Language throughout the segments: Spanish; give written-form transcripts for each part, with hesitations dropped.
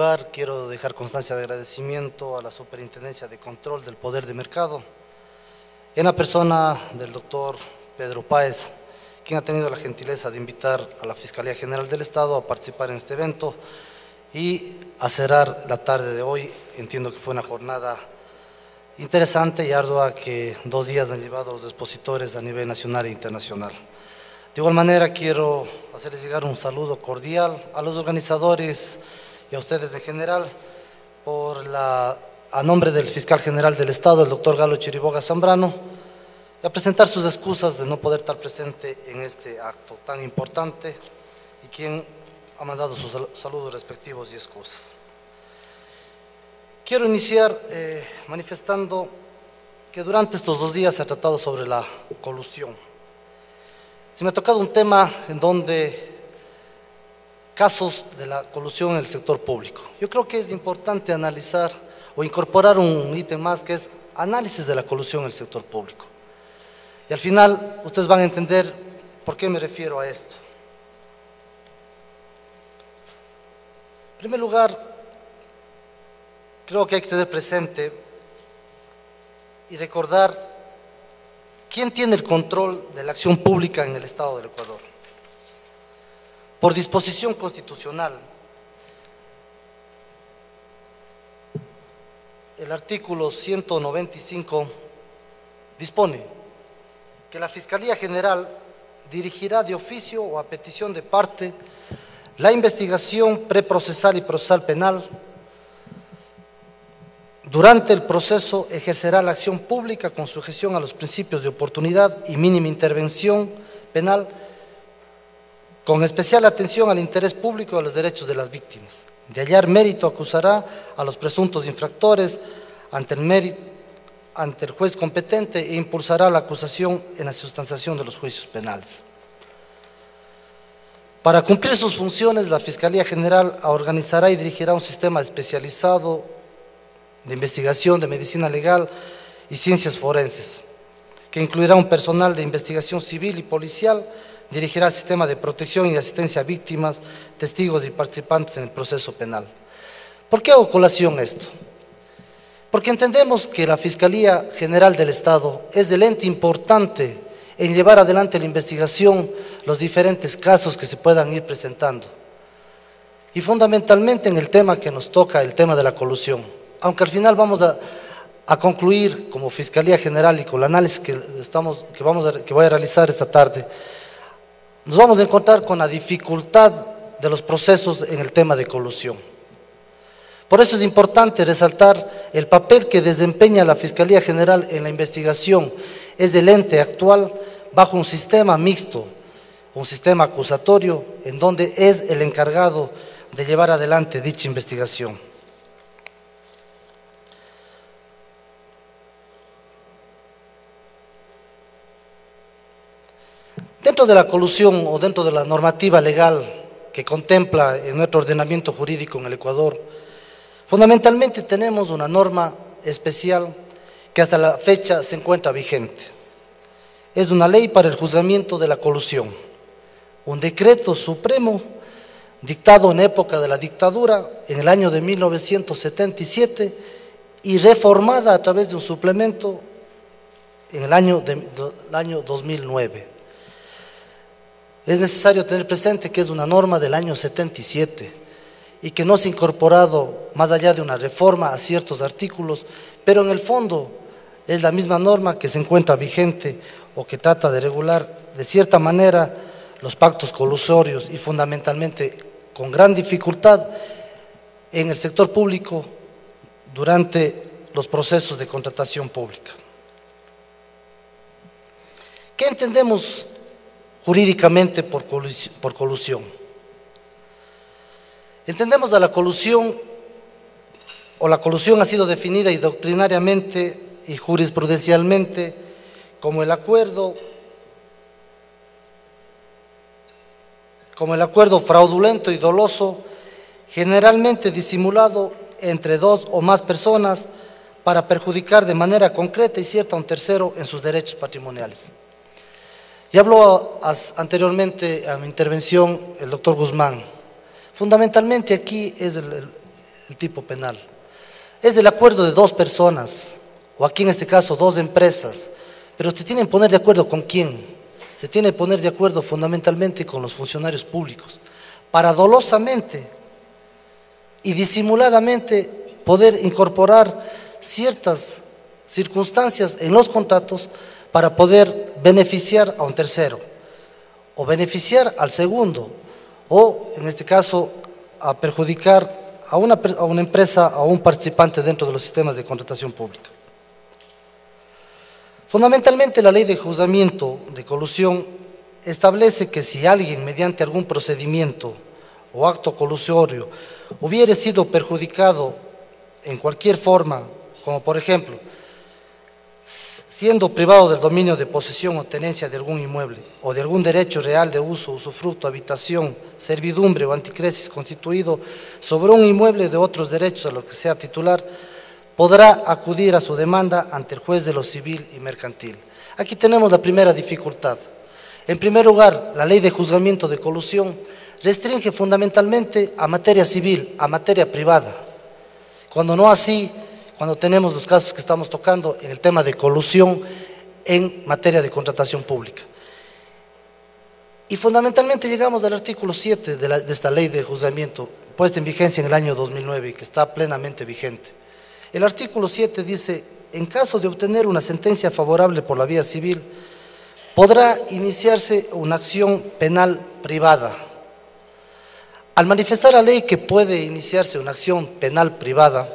lugar, quiero dejar constancia de agradecimiento a la Superintendencia de Control del Poder de Mercado, en la persona del doctor Pedro Páez, quien ha tenido la gentileza de invitar a la Fiscalía General del Estado a participar en este evento y a cerrar la tarde de hoy. Entiendo que fue una jornada interesante y ardua que 2 días han llevado a los expositores a nivel nacional e internacional. De igual manera, quiero hacerles llegar un saludo cordial a los organizadores y a ustedes en general, a nombre del Fiscal General del Estado, el doctor Galo Chiriboga Zambrano, y a presentar sus excusas de no poder estar presente en este acto tan importante y quien ha mandado sus saludos respectivos y excusas. Quiero iniciar manifestando que durante estos 2 días se ha tratado sobre la colusión. Se me ha tocado un tema en donde casos de la colusión en el sector público. Yo creo que es importante analizar o incorporar un ítem más que es análisis de la colusión en el sector público. Y al final ustedes van a entender por qué me refiero a esto. En primer lugar, creo que hay que tener presente y recordar quién tiene el control de la acción pública en el Estado del Ecuador. Por disposición constitucional, el artículo 195 dispone que la Fiscalía General dirigirá de oficio o a petición de parte la investigación preprocesal y procesal penal. Durante el proceso ejercerá la acción pública con sujeción a los principios de oportunidad y mínima intervención penal, con especial atención al interés público y a los derechos de las víctimas. De hallar mérito, acusará a los presuntos infractores ante el juez competente e impulsará la acusación en la sustanciación de los juicios penales. Para cumplir sus funciones, la Fiscalía General organizará y dirigirá un sistema especializado de investigación de medicina legal y ciencias forenses, que incluirá un personal de investigación civil y policial. Dirigirá el sistema de protección y asistencia a víctimas, testigos y participantes en el proceso penal. ¿Por qué hago colación esto? Porque entendemos que la Fiscalía General del Estado es el ente importante en llevar adelante la investigación, los diferentes casos que se puedan ir presentando. Y fundamentalmente en el tema que nos toca, el tema de la colusión. Aunque al final vamos a concluir como Fiscalía General y con el análisis que voy a realizar esta tarde, nos vamos a encontrar con la dificultad de los procesos en el tema de colusión. Por eso es importante resaltar el papel que desempeña la Fiscalía General en la investigación. Es el ente actual bajo un sistema mixto, un sistema acusatorio, en donde es el encargado de llevar adelante dicha investigación. Dentro de la colusión o dentro de la normativa legal que contempla en nuestro ordenamiento jurídico en el Ecuador, fundamentalmente tenemos una norma especial que hasta la fecha se encuentra vigente. Es una ley para el juzgamiento de la colusión, un decreto supremo dictado en época de la dictadura en el año de 1977 y reformada a través de un suplemento en el año 2009. Es necesario tener presente que es una norma del año 77 y que no se ha incorporado más allá de una reforma a ciertos artículos, pero en el fondo es la misma norma que se encuentra vigente o que trata de regular de cierta manera los pactos colusorios y fundamentalmente con gran dificultad en el sector público durante los procesos de contratación pública. ¿Qué entendemos jurídicamente por colusión? Entendemos a la colusión, o la colusión ha sido definida y doctrinariamente y jurisprudencialmente como el acuerdo fraudulento y doloso, generalmente disimulado entre 2 o más personas para perjudicar de manera concreta y cierta a un tercero en sus derechos patrimoniales. Ya habló anteriormente a mi intervención el doctor Guzmán. Fundamentalmente aquí es el tipo penal. Es del acuerdo de dos personas, o aquí en este caso dos empresas, pero se tienen que poner de acuerdo con quién. Se tiene que poner de acuerdo fundamentalmente con los funcionarios públicos, para dolosamente y disimuladamente poder incorporar ciertas circunstancias en los contratos para poder beneficiar a un tercero, o beneficiar al segundo, o en este caso a perjudicar a una empresa, a un participante dentro de los sistemas de contratación pública. Fundamentalmente la ley de juzgamiento de colusión establece que si alguien mediante algún procedimiento o acto colusorio hubiere sido perjudicado en cualquier forma, como por ejemplo, siendo privado del dominio de posesión o tenencia de algún inmueble o de algún derecho real de uso, usufructo, habitación, servidumbre o anticresis constituido sobre un inmueble de otros derechos a los que sea titular, podrá acudir a su demanda ante el juez de lo civil y mercantil. Aquí tenemos la primera dificultad. En primer lugar, la ley de juzgamiento de colusión restringe fundamentalmente a materia civil, a materia privada, cuando no así, cuando tenemos los casos que estamos tocando en el tema de colusión en materia de contratación pública. Y fundamentalmente llegamos al artículo 7 de esta ley de juzgamiento, puesta en vigencia en el año 2009 y que está plenamente vigente. El artículo 7 dice, en caso de obtener una sentencia favorable por la vía civil, podrá iniciarse una acción penal privada. Al manifestar la ley que puede iniciarse una acción penal privada,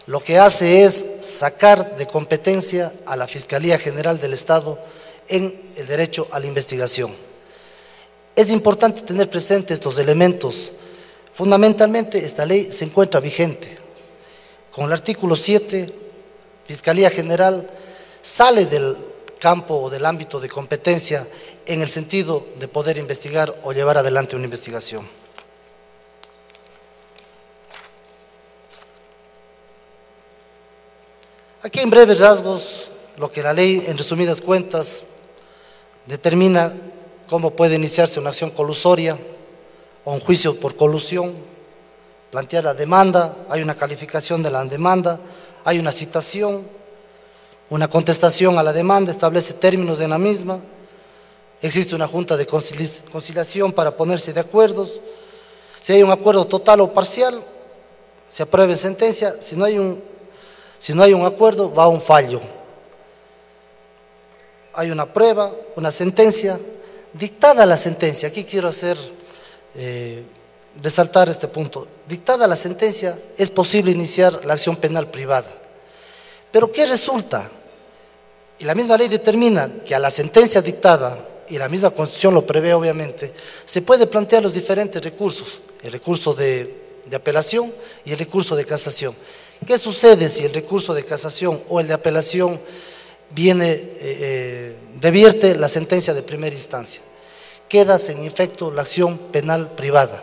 lo que hace es sacar de competencia a la Fiscalía General del Estado en el derecho a la investigación. Es importante tener presente estos elementos. Fundamentalmente, esta ley se encuentra vigente. Con el artículo 7, Fiscalía General sale del campo o del ámbito de competencia en el sentido de poder investigar o llevar adelante una investigación. Aquí en breves rasgos, lo que la ley, en resumidas cuentas, determina cómo puede iniciarse una acción colusoria o un juicio por colusión, plantear la demanda, hay una calificación de la demanda, hay una citación, una contestación a la demanda, establece términos de la misma, existe una junta de conciliación para ponerse de acuerdos, si hay un acuerdo total o parcial, se aprueba en sentencia, si no hay un acuerdo, va a un fallo. Hay una prueba, una sentencia, dictada la sentencia, aquí quiero resaltar este punto, dictada la sentencia, es posible iniciar la acción penal privada. Pero ¿qué resulta? Y la misma ley determina que a la sentencia dictada, y la misma Constitución lo prevé obviamente, se puede plantear los diferentes recursos, el recurso de apelación y el recurso de casación. ¿Qué sucede si el recurso de casación o el de apelación revierte la sentencia de primera instancia? Queda sin efecto la acción penal privada.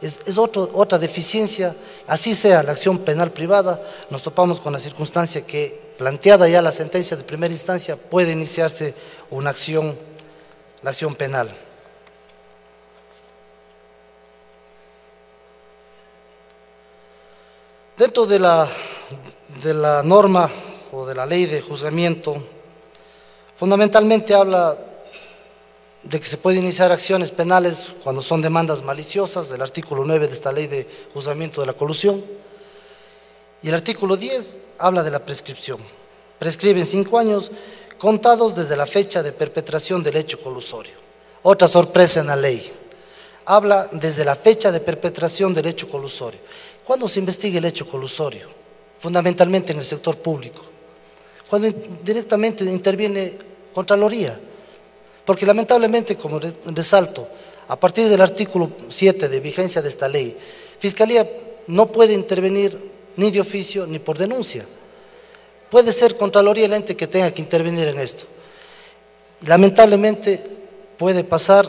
Es otra deficiencia, así sea la acción penal privada, nos topamos con la circunstancia que, planteada ya la sentencia de primera instancia, puede iniciarse la acción penal. Dentro de la norma o de la ley de juzgamiento, fundamentalmente habla de que se puede iniciar acciones penales cuando son demandas maliciosas, del artículo 9 de esta ley de juzgamiento de la colusión, y el artículo 10 habla de la prescripción. Prescriben 5 años contados desde la fecha de perpetración del hecho colusorio. Otra sorpresa en la ley, habla desde la fecha de perpetración del hecho colusorio. ¿Cuándo se investiga el hecho colusorio? Fundamentalmente en el sector público, cuando directamente interviene Contraloría, porque lamentablemente, como resalto, a partir del artículo 7 de vigencia de esta ley, Fiscalía no puede intervenir ni de oficio ni por denuncia. Puede ser Contraloría el ente que tenga que intervenir en esto. Lamentablemente puede pasar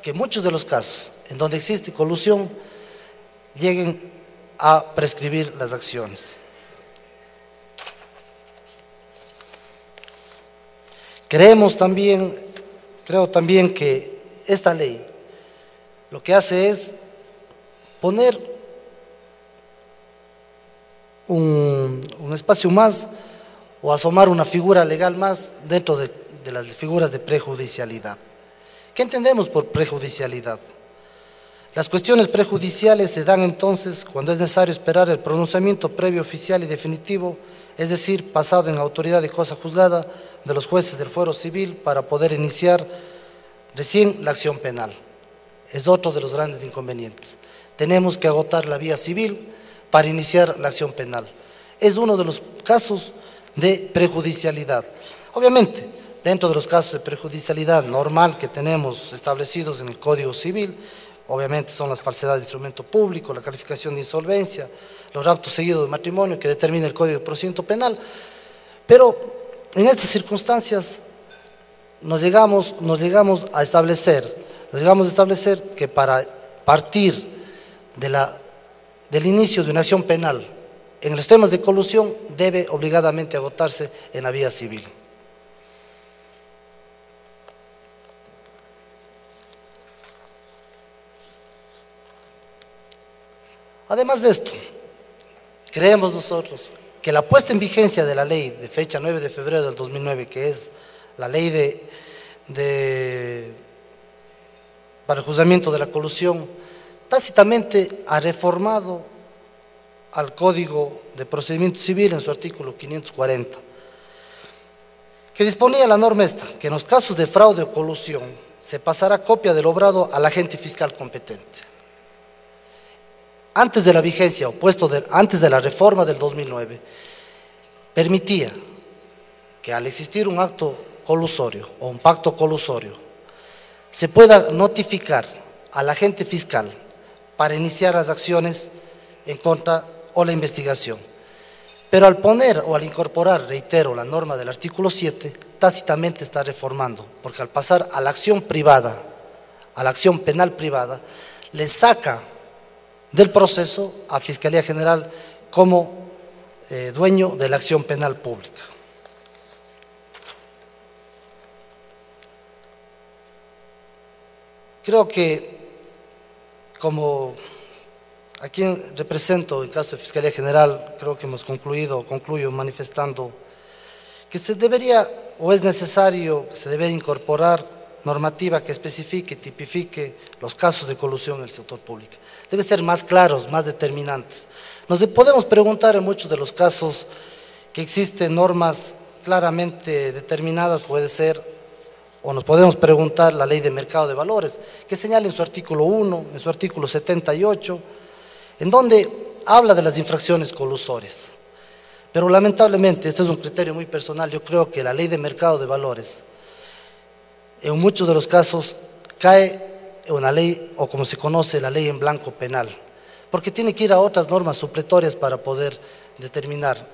que muchos de los casos en donde existe colusión lleguen a prescribir las acciones. Creo también que esta ley lo que hace es poner un espacio más o asomar una figura legal más dentro de las figuras de prejudicialidad. ¿Qué entendemos por prejudicialidad? Las cuestiones prejudiciales se dan entonces cuando es necesario esperar el pronunciamiento previo, oficial y definitivo, es decir, pasado en autoridad de cosa juzgada de los jueces del fuero civil para poder iniciar recién la acción penal. Es otro de los grandes inconvenientes. Tenemos que agotar la vía civil para iniciar la acción penal. Es uno de los casos de prejudicialidad. Obviamente, dentro de los casos de prejudicialidad normal que tenemos establecidos en el Código Civil, obviamente son las falsedades de instrumento público, la calificación de insolvencia, los raptos seguidos de matrimonio que determina el Código de Procedimiento Penal, pero en estas circunstancias nos llegamos a establecer que para partir del inicio de una acción penal en los temas de colusión debe obligadamente agotarse en la vía civil. Además de esto, creemos nosotros que la puesta en vigencia de la ley de fecha 9 de febrero del 2009, que es la ley para el juzgamiento de la colusión, tácitamente ha reformado al Código de Procedimiento Civil en su artículo 540, que disponía la norma esta, que en los casos de fraude o colusión se pasará copia del obrado al agente fiscal competente. Antes de la vigencia antes de la reforma del 2009, permitía que al existir un acto colusorio o un pacto colusorio, se pueda notificar al agente fiscal para iniciar las acciones en contra o la investigación. Pero al poner o al incorporar, reitero, la norma del artículo 7, tácitamente está reformando, porque al pasar a la acción privada, a la acción penal privada, le saca del proceso a Fiscalía General como dueño de la acción penal pública. Creo que, como a quien represento en caso de Fiscalía General, creo que hemos concluyo manifestando que se debería o es necesario que se debe incorporar normativa que especifique, tipifique los casos de colusión en el sector público. Deben ser más claros, más determinantes. Nos podemos preguntar en muchos de los casos que existen normas claramente determinadas, puede ser, o nos podemos preguntar la ley de mercado de valores, que señala en su artículo 1, en su artículo 78, en donde habla de las infracciones colusorias. Pero lamentablemente, este es un criterio muy personal, yo creo que la ley de mercado de valores, en muchos de los casos, cae en una ley, o como se conoce, la ley en blanco penal, porque tiene que ir a otras normas supletorias para poder determinar,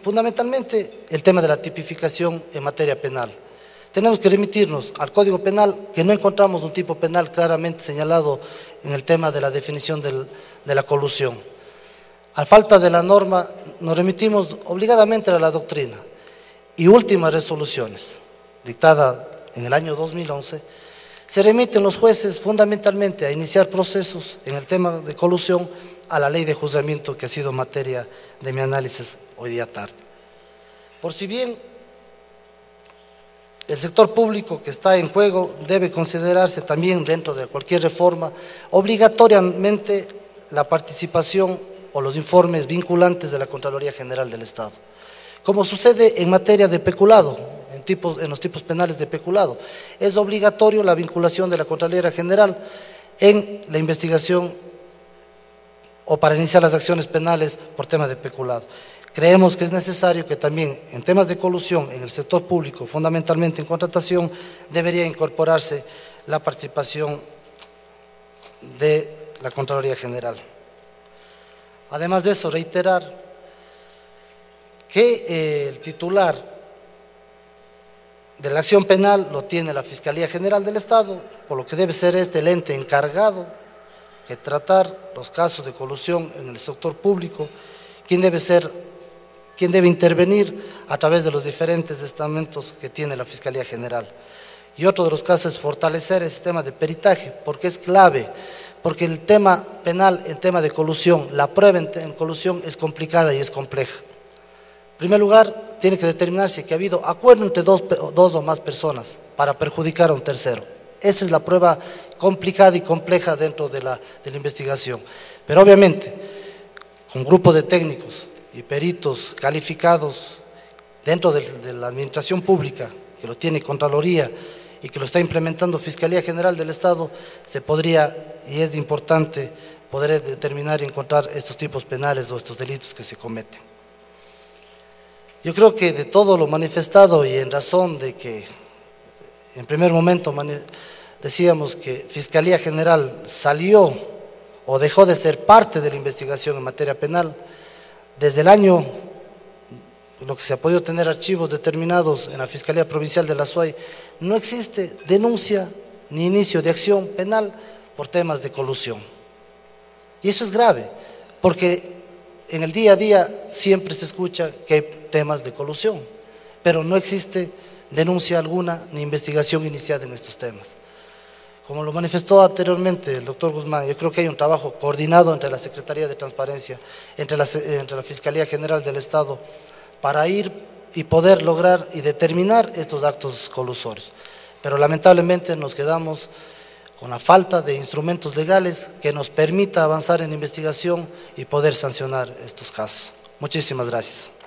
fundamentalmente, el tema de la tipificación en materia penal. Tenemos que remitirnos al Código Penal, que no encontramos un tipo penal claramente señalado en el tema de la definición de la colusión. A falta de la norma, nos remitimos obligadamente a la doctrina y últimas resoluciones, dictadas en el año 2011, se remiten los jueces fundamentalmente a iniciar procesos en el tema de colusión a la ley de juzgamiento que ha sido materia de mi análisis hoy día tarde. Por si bien el sector público que está en juego debe considerarse también dentro de cualquier reforma obligatoriamente la participación o los informes vinculantes de la Contraloría General del Estado, como sucede en materia de peculado, en los tipos penales de peculado. Es obligatorio la vinculación de la Contraloría General en la investigación o para iniciar las acciones penales por temas de peculado. Creemos que es necesario que también en temas de colusión en el sector público, fundamentalmente en contratación, debería incorporarse la participación de la Contraloría General. Además de eso, reiterar que el titular de la acción penal lo tiene la Fiscalía General del Estado, por lo que debe ser el ente encargado de tratar los casos de colusión en el sector público, quien debe intervenir a través de los diferentes estamentos que tiene la Fiscalía General. Y otro de los casos es fortalecer el sistema de peritaje, porque es clave porque el tema penal, el tema de colusión, la prueba en colusión es complicada y es compleja. En primer lugar, tiene que determinarse que ha habido acuerdo entre dos o más personas para perjudicar a un tercero. Esa es la prueba complicada y compleja dentro de la investigación. Pero obviamente, con grupos de técnicos y peritos calificados dentro de la administración pública, que lo tiene Contraloría y que lo está implementando Fiscalía General del Estado, se podría, y es importante, poder determinar y encontrar estos tipos penales o estos delitos que se cometen. Yo creo que de todo lo manifestado y en razón de que en primer momento decíamos que Fiscalía General salió o dejó de ser parte de la investigación en materia penal, desde el año, lo que se ha podido tener archivos determinados en la Fiscalía Provincial de la SUAY, no existe denuncia ni inicio de acción penal por temas de colusión. Y eso es grave, porque en el día a día siempre se escucha que hay temas de colusión, pero no existe denuncia alguna ni investigación iniciada en estos temas. Como lo manifestó anteriormente el doctor Guzmán, yo creo que hay un trabajo coordinado entre la Secretaría de Transparencia, entre la Fiscalía General del Estado, para ir y poder lograr y determinar estos actos colusorios. Pero lamentablemente nos quedamos con la falta de instrumentos legales que nos permita avanzar en investigación y poder sancionar estos casos. Muchísimas gracias.